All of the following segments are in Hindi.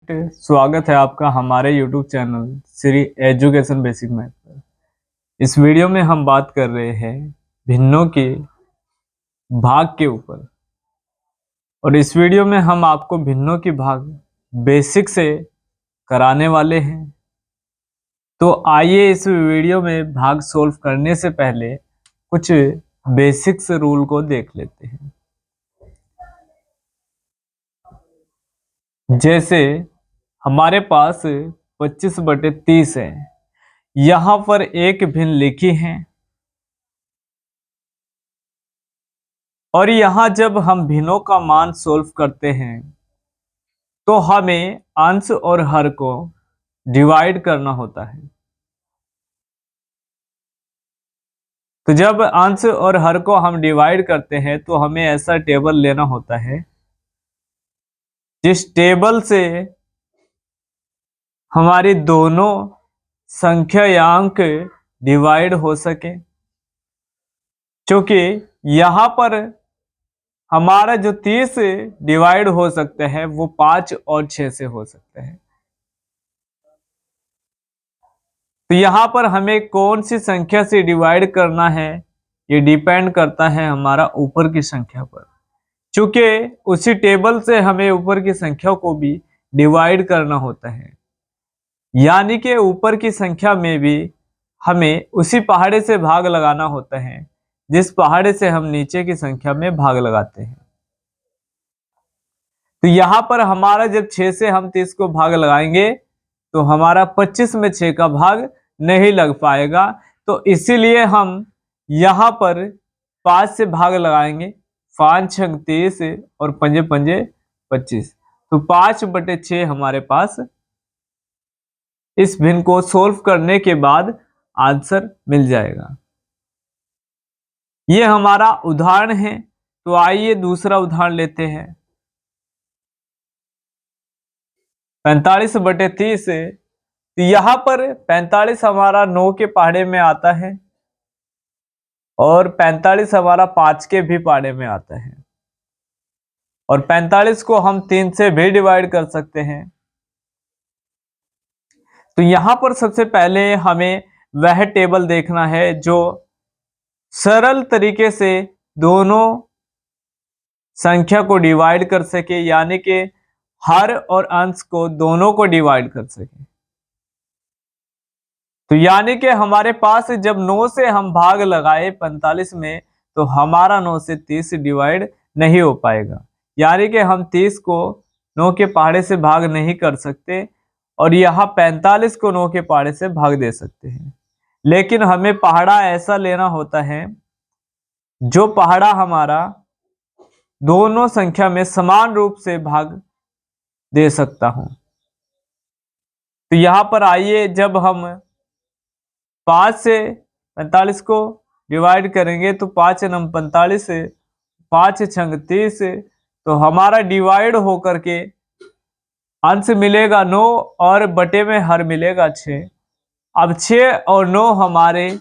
स्वागत है आपका हमारे YouTube channel Shri education basic math पर। इस वीडियो में हम बात कर रहे हैं भिन्नों के भाग के ऊपर और इस वीडियो में हम आपको भिन्नों की भाग बेसिक से कराने वाले हैं। तो आइए इस वीडियो में भाग सोल्व करने से पहले कुछ बेसिक्स रूल को देख लेते हैं। जैसे हमारे पास 25/30 है, यहां पर एक भिन्न लिखी है और यहां जब हम भिन्नों का मान सोल्व करते हैं तो हमें अंश और हर को डिवाइड करना होता है। तो जब अंश और हर को हम डिवाइड करते हैं तो हमें ऐसा टेबल लेना होता है जिस टेबल से हमारी दोनों संख्यायांक डिवाइड हो सके, क्योंकि यहां पर हमारा जो 30 डिवाइड हो सकता है वो 5 और 6 से हो सकता है। तो यहां पर हमें कौन सी संख्या से डिवाइड करना है ये डिपेंड करता है हमारा ऊपर की संख्या पर, क्योंकि उसी टेबल से हमें ऊपर की संख्या को भी डिवाइड करना होता है। यानी कि ऊपर की संख्या में भी हमें उसी पहाड़े से भाग लगाना होता है जिस पहाड़े से हम नीचे की संख्या में भाग लगाते हैं। तो यहां पर हमारा जब 6 से हम 30 को भाग लगाएंगे तो हमारा 25 में 6 का भाग नहीं लग पाएगा। तो इसीलिए हम यहां पर 5 से भाग लगाएंगे, 5 छंग 30 और पंजे पंजे 25। तो 5/6 हमारे पास इस भिन्न को सोल्व करने के बाद आंसर मिल जाएगा। ये हमारा उदाहरण है। तो आइए दूसरा उदाहरण लेते हैं। 45/30 तो यहां पर 45 हमारा 9 के पहाड़े में आता है और 45 हमारा 5 के भी पहाड़े में आता है और 45 को हम 3 से भी डिवाइड कर सकते हैं। तो यहां पर सबसे पहले हमें वह टेबल देखना है जो सरल तरीके से दोनों संख्या को डिवाइड कर सके, यानी कि हर और अंश को दोनों को डिवाइड कर सके। तो यानी कि हमारे पास जब 9 से हम भाग लगाए 45 में तो हमारा 9 से 30 डिवाइड नहीं हो पाएगा, यानी कि हम 30 को 9 के पहाड़े से भाग नहीं कर सकते और यहाँ 45 को 9 के पहाड़े से भाग दे सकते हैं। लेकिन हमें पहाड़ा ऐसा लेना होता है जो पहाड़ा हमारा दोनों संख्या में समान रूप से भाग दे सकता हूं। तो यहां पर आइए, जब हम 5 से 45 को डिवाइड करेंगे तो 5 नम 45, 5 छंग 30, तो हमारा डिवाइड होकर के अंश मिलेगा 9 और बटे में हर मिलेगा 6। अब 6 और 9 हमारे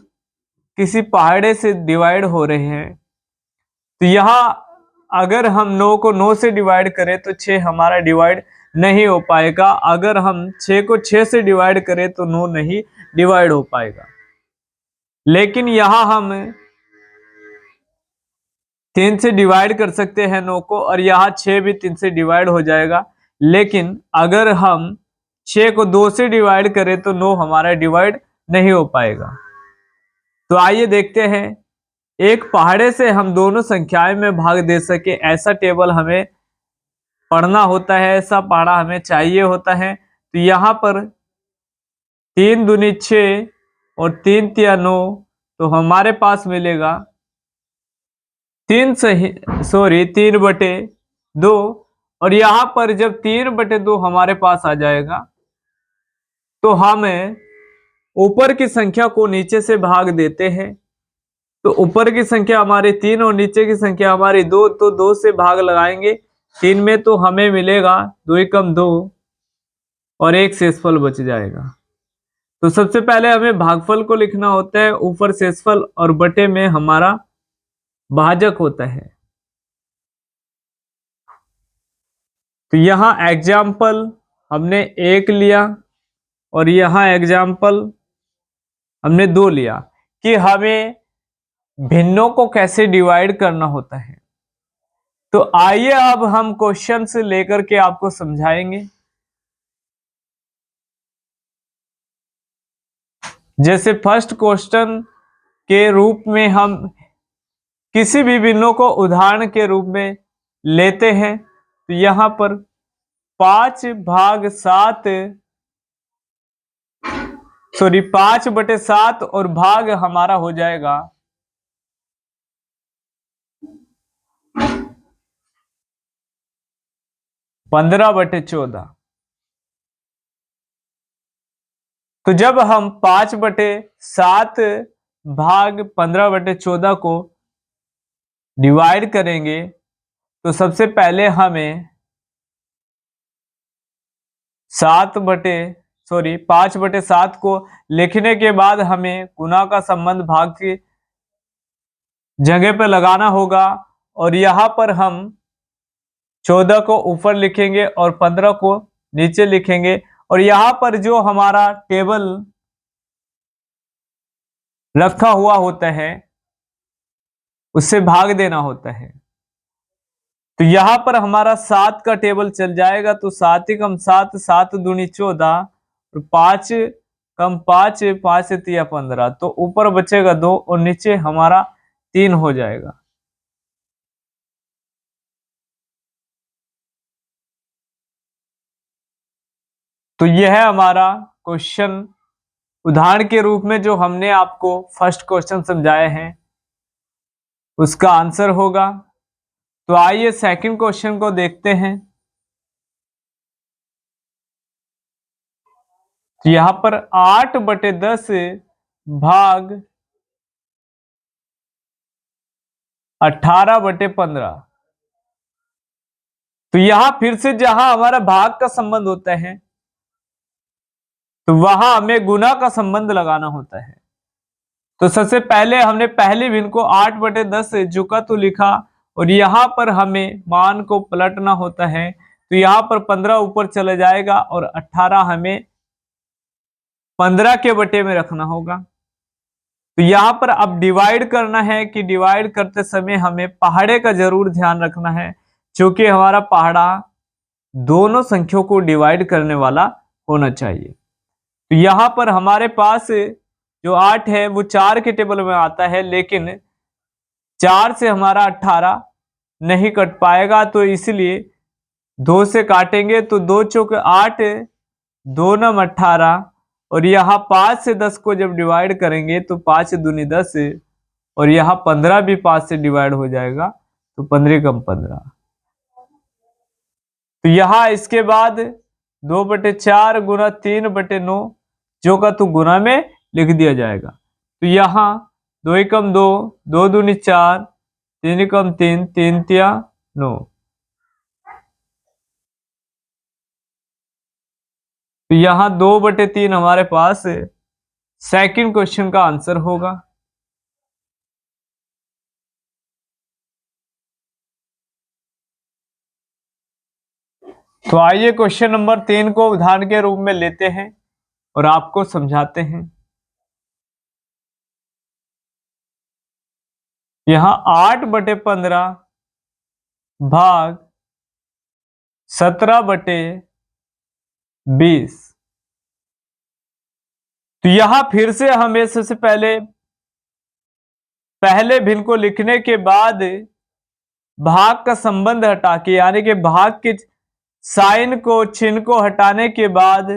किसी पहाड़े से डिवाइड हो रहे हैं। तो यहाँ अगर हम 9 को 9 से डिवाइड करें तो 6 हमारा डिवाइड नहीं हो पाएगा। अगर हम 6 को 6 से डिवाइड करें तो 9 नहीं डिवाइड हो पाएगा। लेकिन यहाँ हम 3 से डिवाइड कर सकते हैं 9 को और यहाँ 6 भी 3 से डिवाइड हो जाएगा। लेकिन अगर हम 6 को 2 से डिवाइड करें तो 9 हमारा डिवाइड नहीं हो पाएगा। तो आइए देखते हैं, एक पहाड़े से हम दोनों संख्याएं में भाग दे सके ऐसा टेबल हमें पढ़ना होता है, ऐसा पहाड़ा हमें चाहिए होता है। तो यहाँ पर 3 दूनी 6 और 3 तिया 9, तो हमारे पास मिलेगा 3/2 और यहाँ पर जब 3/2 हमारे पास आ जाएगा तो हम ऊपर की संख्या को नीचे से भाग देते हैं। तो ऊपर की संख्या हमारी 3 और नीचे की संख्या हमारी 2, तो 2 से भाग लगाएंगे 3 में तो हमें मिलेगा 2 कम 2 और एक शेषफल बच जाएगा। तो सबसे पहले हमें भागफल को लिखना होता है, ऊपर शेषफल और बटे में हमारा भाजक होता है। तो यहां एग्जाम्पल हमने 1 लिया और यहाँ एग्जाम्पल हमने 2 लिया कि हमें भिन्नों को कैसे डिवाइड करना होता है। तो आइए अब हम क्वेश्चन से लेकर के आपको समझाएंगे। जैसे फर्स्ट क्वेश्चन के रूप में हम किसी भी भिन्नों को उदाहरण के रूप में लेते हैं, तो यहां पर 5/7 और भाग हमारा हो जाएगा 15/14। तो जब हम 5/7 भाग 15/14 को डिवाइड करेंगे, तो सबसे पहले हमें 5/7 को लिखने के बाद हमें गुना का संबंध भाग की जगह पे लगाना होगा, और यहां पर हम 14 को ऊपर लिखेंगे और 15 को नीचे लिखेंगे, और यहां पर जो हमारा टेबल रखा हुआ होता है उससे भाग देना होता है। तो यहां पर हमारा 7 का टेबल चल जाएगा, तो 7 कम 7, 7 दूनी 14, और 5 कम 5, 5 से 3 15, तो ऊपर बचेगा 2 और नीचे हमारा 3 हो जाएगा। तो यह है हमारा क्वेश्चन उदाहरण के रूप में जो हमने आपको फर्स्ट क्वेश्चन समझाए हैं उसका आंसर होगा। तो आइए सेकंड क्वेश्चन को देखते हैं। तो यहां पर 8/10 भाग 18/15। तो यहां फिर से जहां हमारा भाग का संबंध होता है, तो वहां हमें गुना का संबंध लगाना होता है। तो सबसे पहले हमने पहली भिन्न को 8/10 झुका तो लिखा, और यहां पर हमें मान को पलटना होता है। तो यहां पर 15 ऊपर चला जाएगा और 18 हमें 15 के बटे में रखना होगा। तो यहां पर अब डिवाइड करना है कि डिवाइड करते समय हमें पहाड़े का जरूर ध्यान रखना है, क्योंकि हमारा पहाड़ा दोनों संख्याओं को डिवाइड करने वाला होना चाहिए। तो यहां पर हमारे पास जो 8 है वो 4 के टेबल में आता है, लेकिन 4 से हमारा 18 नहीं कट पाएगा, तो इसलिए 2 से काटेंगे तो 2 चौक 8, 2 नम 18, और यहाँ 5 से 10 को जब डिवाइड करेंगे तो 5 दूनी 10, और यहाँ 15 भी 5 से डिवाइड हो जाएगा, तो 15 कम 15। तो यहाँ इसके बाद 2/4 गुना 3/9 जो का तो गुना में लिख दिया जाएगा। तो यहाँ 2 कम 2, 2 दूनी 4, 3 कम 3, 3 तिया 9। तो यहाँ 2/3 हमारे पास सेकंड क्वेश्चन का आंसर होगा। तो आइए क्वेश्चन नंबर 3 को उदाहरण के रूप में लेते हैं और आपको समझाते हैं। यहाँ 8/15 भाग 17/20। तो यहां फिर से हमें सबसे पहले भिन्न को लिखने के बाद भाग का संबंध हटा के, यानी कि भाग के साइन को चिन्ह को हटाने के बाद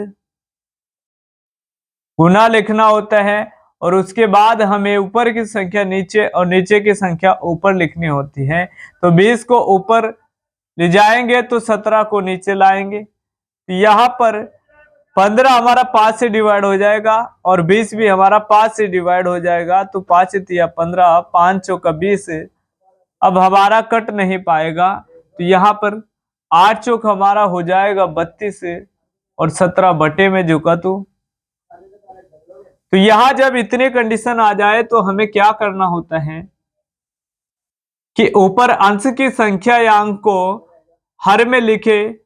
गुना लिखना होता है, और उसके बाद हमें ऊपर की संख्या नीचे और नीचे की संख्या ऊपर लिखनी होती है। तो 20 को ऊपर ले जाएंगे तो 17 को नीचे लाएंगे। तो यहाँ पर 15 हमारा 5 से डिवाइड हो जाएगा और 20 भी हमारा 5 से डिवाइड हो जाएगा। तो 5 तिया 15, 5 चौका 20। अब हमारा कट नहीं पाएगा, तो यहाँ पर 8 चौक हमारा हो जाएगा 32 और 17 बटे में झुका। तो यहां जब इतने कंडीशन आ जाए तो हमें क्या करना होता है कि ऊपर अंश की संख्या या अंक को हर में लिखे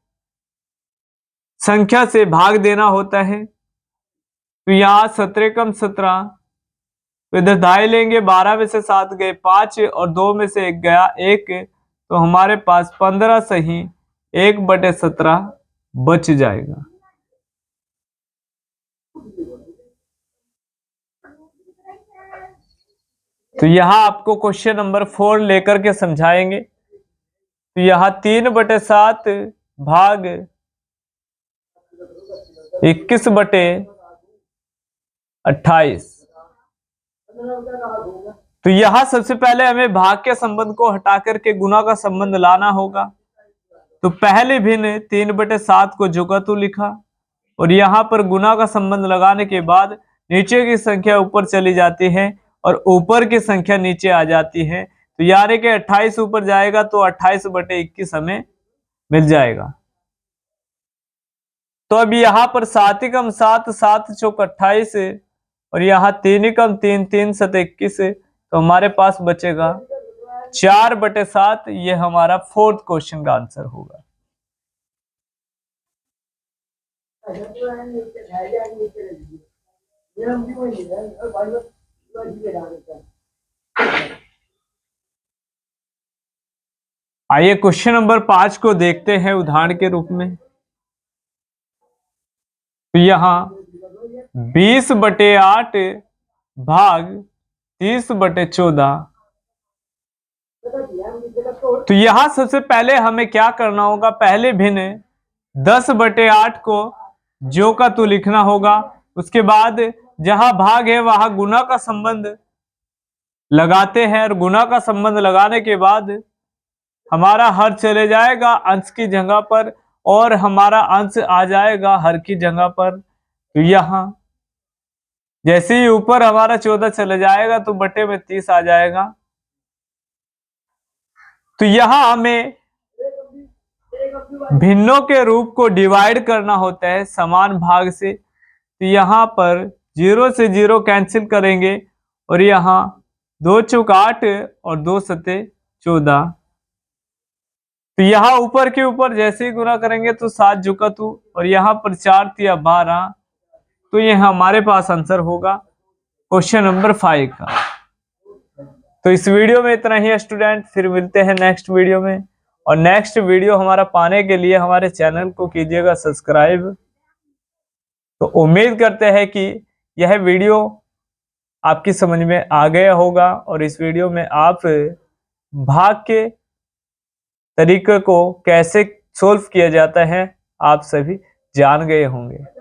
संख्या से भाग देना होता है। तो यहाँ 17 कम 17, तो इधर ढाई लेंगे, 12 में से 7 गए 5 और 2 में से 1 गया 1, तो हमारे पास 15 सही 1/17 बच जाएगा। तो यहां आपको क्वेश्चन नंबर 4 लेकर के समझाएंगे। तो यहां 3/7 भाग 21/28। तो यहां सबसे पहले हमें भाग के संबंध को हटा करके गुना का संबंध लाना होगा। तो पहले भिन्न 3/7 को जो का तू लिखा और यहां पर गुना का संबंध लगाने के बाद नीचे की संख्या ऊपर चली जाती है और ऊपर की संख्या नीचे आ जाती है। तो यानी कि 28 ऊपर जाएगा तो 28/21 हमें मिल जाएगा। तो अब यहाँ पर 7 कम 7 7 चौक 28 और यहाँ 3 कम 3 3 7 21, तो हमारे पास बचेगा 4/7। ये हमारा 4th क्वेश्चन का आंसर होगा। आइए क्वेश्चन नंबर 5 को देखते हैं उदाहरण के रूप में। तो यहाँ 20/8 भाग 30/14। तो यहां सबसे पहले हमें क्या करना होगा, पहले भिन्न 10/8 को जो का तू लिखना होगा। उसके बाद जहां भाग है वहां गुना का संबंध लगाते हैं और गुना का संबंध लगाने के बाद हमारा हर चले जाएगा अंश की जगह पर और हमारा अंश आ जाएगा हर की जगह पर। तो यहां जैसे ही ऊपर हमारा 14 चले जाएगा तो बटे में 30 आ जाएगा। तो यहां हमें भिन्नों के रूप को डिवाइड करना होता है समान भाग से। तो यहां पर 0 से 0 कैंसिल करेंगे और यहां 2 चौक 8 और 2 सते 14। तो यहां ऊपर के ऊपर जैसे ही गुना करेंगे तो 7 जुका तू और यहां पर 4 तिया 12। तो ये हमारे पास आंसर होगा क्वेश्चन नंबर 5 का। तो इस वीडियो में इतना ही स्टूडेंट, फिर मिलते हैं नेक्स्ट वीडियो में। और नेक्स्ट वीडियो हमारा पाने के लिए हमारे चैनल को कीजिएगा सब्सक्राइब। तो उम्मीद करते हैं कि यह वीडियो आपकी समझ में आ गया होगा और इस वीडियो में आप भाग के तरीके को कैसे सोल्व किया जाता है आप सभी जान गए होंगे।